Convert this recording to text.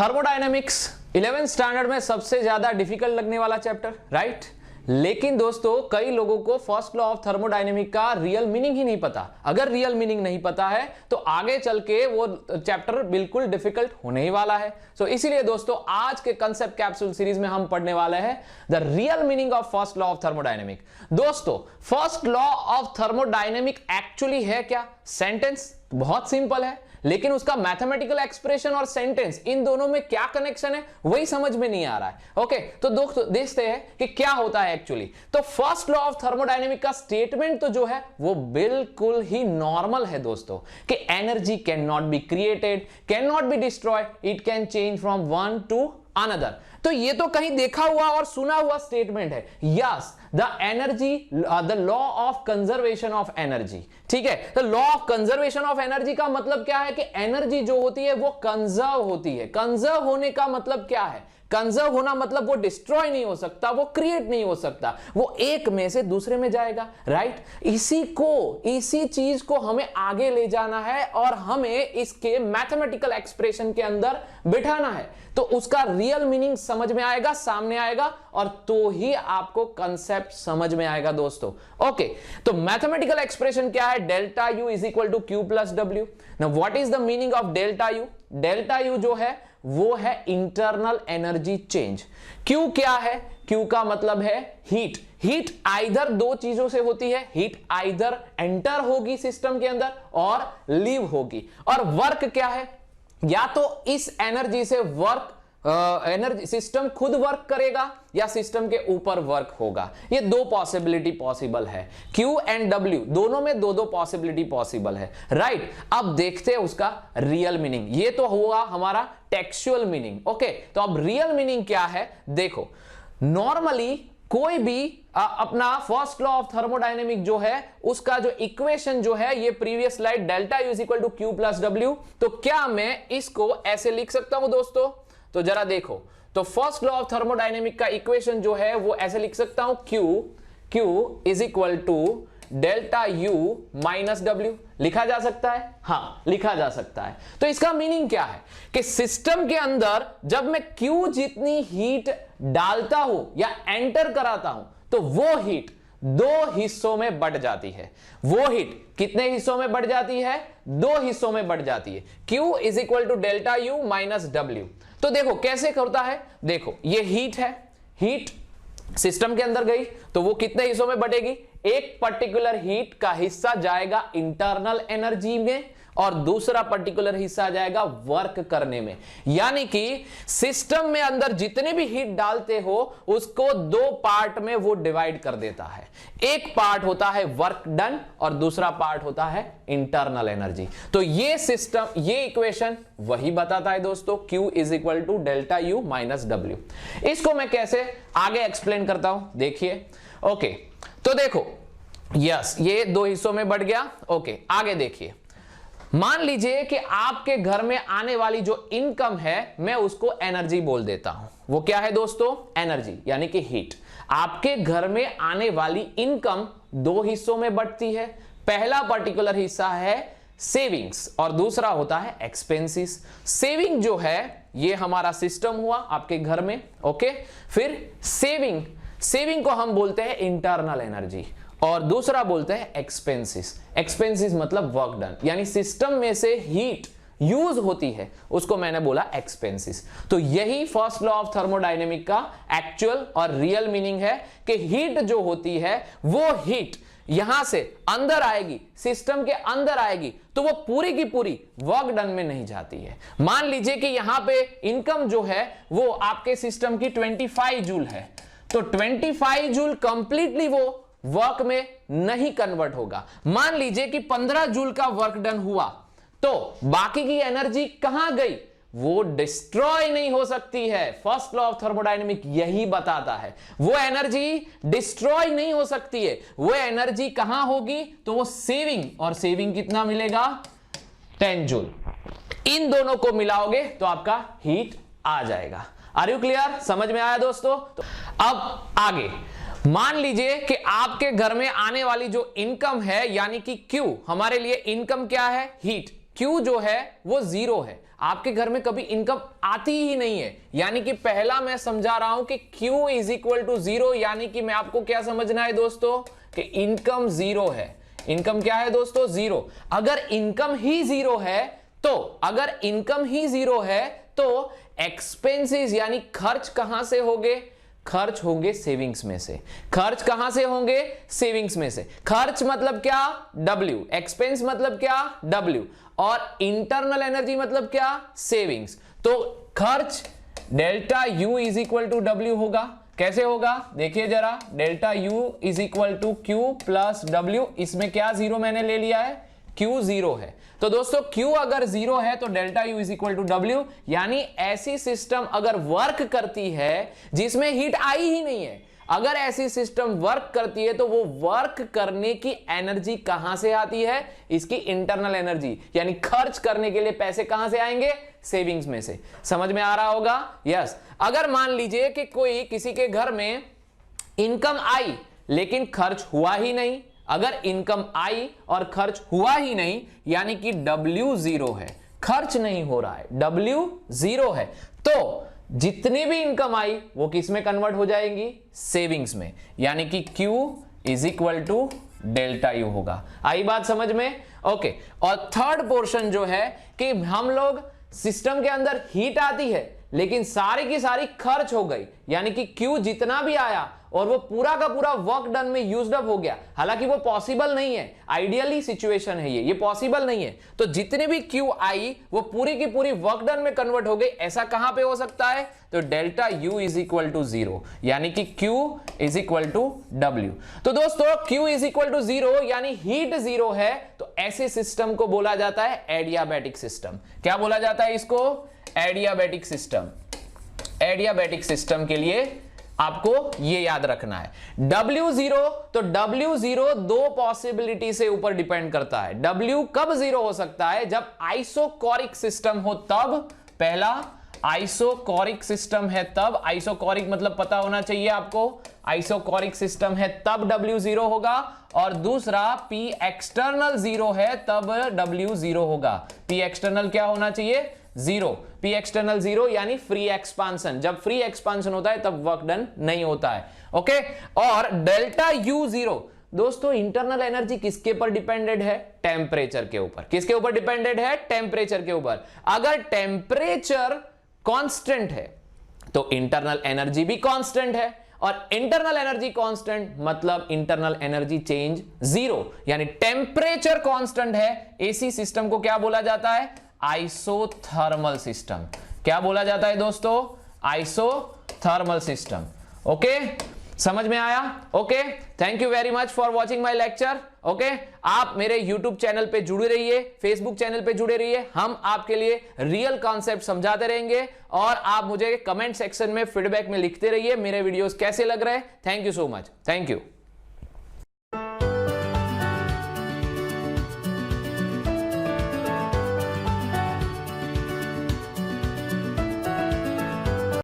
Thermodynamics 11th standard में सबसे ज्यादा डिफिकल्ट लगने वाला चैप्टर, राइट। लेकिन दोस्तों कई लोगों को फर्स्ट लॉ ऑफ थर्मोडायनेमिक का रियल मीनिंग ही नहीं पता। अगर रियल मीनिंग नहीं पता है तो आगे चल के वो चैप्टर बिल्कुल डिफिकल्ट होने ही वाला है। सो इसीलिए दोस्तों आज के कंसेप्ट कैप्सूल सीरीज में हम पढ़ने वाले हैं the real meaning of first law of thermodynamic. दोस्तों first law of thermodynamic actually है क्या? सेंटेंस बहुत सिंपल है, लेकिन उसका मैथमेटिकल एक्सप्रेशन और सेंटेंस इन दोनों में क्या कनेक्शन है वही समझ में नहीं आ रहा है। ओके, तो दोस्तों देखते हैं कि क्या होता है एक्चुअली। तो फर्स्ट लॉ ऑफ थर्मोडायनेमिक का स्टेटमेंट तो जो है वो बिल्कुल ही नॉर्मल है दोस्तों, कि energy can not be created, can not be destroy, it can change from one two another. तो ये तो कहीं देखा हुआ और सुना हुआ स्टेटमेंट है। Yes, the energy, the law of conservation of energy, ठीक है। तो law of conservation of energy का मतलब क्या है कि एनर्जी जो होती है वो कंजर्व होती है। कंजर्व होने का मतलब क्या है? कंजर्व होना मतलब वो डिस्ट्रॉय नहीं हो सकता, वो क्रिएट नहीं हो सकता, वो एक में से दूसरे में जाएगा, राइट। इसी चीज को हमें आगे ले जाना है और हमें इसके मैथमेटिकल एक्सप्रेशन के अंदर बिठाना है, तो उसका रियल मीनिंग समझ में आएगा, सामने आएगा, और तो ही आपको कंसेप्ट समझ में आएगा दोस्तों। ओके, तो मैथमेटिकल एक्सप्रेशन क्या है? Delta U is equal to Q plus W. Now what is the meaning of delta U? Delta U जो है वो है इंटरनल एनर्जी चेंज। क्यू क्या है? क्यू का मतलब है हीट। हीट आइदर दो चीजों से होती है, हीट आइदर एंटर होगी सिस्टम के अंदर और लीव होगी। और वर्क क्या है? या तो इस एनर्जी से एनर्जी सिस्टम खुद वर्क करेगा या सिस्टम के ऊपर वर्क होगा। ये दो पॉसिबिलिटी पॉसिबल है, Q एंड W दोनों में दो दो पॉसिबिलिटी पॉसिबल है, राइट। अब देखते हैं उसका रियल मीनिंग। ये तो हुआ हमारा टेक्सचुअल मीनिंग। ओके, तो अब रियल मीनिंग क्या है? देखो, नॉर्मली कोई भी अपना फर्स्ट लॉ ऑफ थर्मोडायनेमिक जो है उसका जो इक्वेशन जो है, ये previous slide delta U is equal to Q plus W. तो क्या मैं इसको ऐसे लिख सकता हूं दोस्तों? तो जरा देखो, तो फर्स्ट लॉ ऑफ थर्मोडायनेमिक का इक्वेशन जो है वो ऐसे लिख सकता हूं, Q is equal to delta U minus W. लिखा जा सकता है? हां, लिखा जा सकता है। तो इसका मीनिंग क्या है कि सिस्टम के अंदर जब मैं Q जितनी हीट डालता हूं या एंटर कराता हूं तो वो हीट दो हिस्सों में बढ़ जाती है। वो हीट कितने हिस्सों में बढ़ जाती है? दो हिस्सों में बढ़ जाती है। Q is equal to delta U minus W. तो देखो कैसे करता है, देखो ये हीट है, हीट सिस्टम के अंदर गई तो वो कितने हिस्सों में बढ़ेगी? एक पर्टिकुलर हीट का हिस्सा जाएगा इंटरनल एनर्जी में और दूसरा पर्टिकुलर हिस्सा जाएगा वर्क करने में। यानी कि सिस्टम में अंदर जितने भी हीट डालते हो उसको दो पार्ट में वो डिवाइड कर देता है। एक पार्ट होता है वर्क डन और दूसरा पार्ट होता है इंटरनल एनर्जी। तो ये सिस्टम, ये इक्वेशन वही बताता है दोस्तों, Q is equal to delta U minus W. इसको मैं कैसे आगे एक्सप्लेन करता हूं, देखिए। ओके, तो देखो, यस, ये दो हिस्सों में बढ़ गया। ओके, आगे देखिए। मान लीजिए कि आपके घर में आने वाली जो इनकम है मैं उसको एनर्जी बोल देता हूं। वो क्या है दोस्तों? एनर्जी, यानी कि हीट। आपके घर में आने वाली इनकम दो हिस्सों में बढ़ती है। पहला पर्टिकुलर हिस्सा है सेविंग्स और दूसरा होता है एक्सपेंसेस। सेविंग जो है ये हमारा सिस्टम हुआ आपके घर में। ओके, फिर सेविंग को हम बोलते हैं इंटरनल एनर्जी और दूसरा बोलते हैं एक्सपेंसेस। एक्सपेंसेस मतलब वर्क डन, यानी सिस्टम में से हीट यूज होती है उसको मैंने बोला एक्सपेंसेस। तो यही फर्स्ट लॉ ऑफ थर्मोडायनेमिक का एक्चुअल और रियल मीनिंग है कि हीट जो होती है वो हीट यहां से अंदर आएगी, सिस्टम के अंदर आएगी तो वो पूरी की पूरी वर्क डन में नहीं जाती है। मान लीजिए कि यहां पे इनकम जो है वो आपके सिस्टम की 25 जूल है, तो 25 जूल कंप्लीटली वो वर्क में नहीं कन्वर्ट होगा। मान लीजिए कि 15 जूल का वर्क डन हुआ तो बाकी की एनर्जी कहां गई? वो डिस्ट्रॉय नहीं हो सकती है। फर्स्ट लॉ ऑफ थर्मोडायनेमिक यही बताता है, वो एनर्जी डिस्ट्रॉय नहीं हो सकती है। वो एनर्जी कहां होगी? तो वो सेविंग, और सेविंग कितना मिलेगा? 10 जूल। इन दोनों को मिलाओगे तो आपका हीट आ जाएगा। Are you clear? समझ में आया दोस्तों? तो अब आगे मान लीजिए कि आपके घर में आने वाली जो इनकम है, यानी कि Q, हमारे लिए इनकम क्या है? हीट। Q जो है वो 0 है। आपके घर में कभी इनकम आती ही नहीं है, यानी कि पहला मैं समझा रहा हूं कि Q इज इक्वल टू 0, यानी कि मैं आपको क्या समझना है दोस्तों कि इनकम 0 है। इनकम क्या है दोस्तों? 0। अगर इनकम ही 0 है तो एक्सपेंसेस यानी खर्च कहां से होंगे? खर्च होंगे सेविंग्स में से। खर्च कहां से होंगे? सेविंग्स में से। खर्च मतलब क्या? W। एक्सपेंस मतलब क्या? W। और इंटरनल एनर्जी मतलब क्या? सेविंग्स। तो खर्च delta U is equal to W होगा। कैसे होगा? देखिए जरा, delta U is equal to Q plus W। इसमें क्या 0 मैंने ले लिया है? Q 0 है। तो दोस्तों Q अगर 0 है तो delta U is equal to W, यानी ऐसी सिस्टम अगर वर्क करती है जिसमें हीट आई ही नहीं है, अगर ऐसी सिस्टम वर्क करती है तो वो वर्क करने की एनर्जी कहां से आती है? इसकी इंटरनल एनर्जी, यानी खर्च करने के लिए पैसे कहां से आएंगे? सेविंग्स में से। समझ में आ रहा होगा? यस। अगर मान लीजिए कि कोई किसी के घर में इनकम आई लेकिन खर्च हुआ ही नहीं, अगर इनकम आई और खर्च हुआ ही नहीं यानी कि W 0 है, खर्च नहीं हो रहा है, W 0 है, तो जितनी भी इनकम आई वो किस में कन्वर्ट हो जाएंगी? सेविंग्स में, यानी कि Q is equal to delta U होगा। आई बात समझ में? ओके। और थर्ड पोर्शन जो है कि हम लोग सिस्टम के अंदर हीट आती है लेकिन सारी की सारी खर्च हो गई, यानी कि Q जितना भी आया और वो पूरा का पूरा वर्क डन में यूज्ड अप हो गया। हालांकि वो पॉसिबल नहीं है, आइडियली सिचुएशन है ये पॉसिबल नहीं है। तो जितने भी Q आई वो पूरी की पूरी वर्क डन में कन्वर्ट हो गई। ऐसा कहां पे हो सकता है? तो delta U is equal to 0, यानी कि Q is equal to W। तो दोस्तों Q इज इक्वल टू 0 यानी हीट 0 है, तो ऐसे सिस्टम को बोला जाता है एडियाबैटिक सिस्टम। क्या बोला जाता है इसको? Adiabatic system. एडियाबैटिक सिस्टम के लिए आपको ये याद रखना है। W0, तो W0 दो पॉसिबिलिटी से ऊपर डिपेंड करता है। W कब 0 हो सकता है? जब आइसोकोरिक सिस्टम हो तब। पहला आइसोकोरिक सिस्टम है तब, आइसोकोरिक मतलब पता होना चाहिए आपको, आइसोकोरिक सिस्टम है तब W 0 होगा। और दूसरा P एक्सटर्नल 0 है तब W 0 होगा। P एक्सटर्नल क्या होना चाहिए? 0। P एक्सटर्नल 0 यानी फ्री एक्सपांशन। जब फ्री एक्सपांशन होता है तब वर्क डन नहीं होता है। ओके। और डेल्टा U 0 दोस्तों इंटरनल एनर्जी किसके ऊपर डिपेंडेड है? टेम्परेचर के ऊपर। किसके ऊपर डिपेंडेड है? टेम्परेचर के ऊपर। अगर टेम्परेचर कांस्टेंट है तो इंटरनल एनर्जी भी कांस्टेंट है, और इंटरनल एनर्जी कांस्टेंट मतलब इंटरनल एनर्जी चेंज 0, यानी टेम्परेचर कांस्टेंट है। एसी सिस्टम को क्या बोला जाता है? Isothermal system. क्या बोला जाता है दोस्तों? Isothermal system. ओके, समझ में आया? Okay, thank you very much for watching my lecture. Okay, आप मेरे यूट्यूब चैनल पे जुड़े रहिए, फेसबुक चैनल पे जुड़े रहिए। हम आपके लिए रियल कॉन्सेप्ट समझाते रहेंगे और आप मुझे कमेंट सेक्शन में फीडबैक में लिखते रहिए मेरे वीडियोस कैसे लग रहे हैं। Thank you so much. Thank you.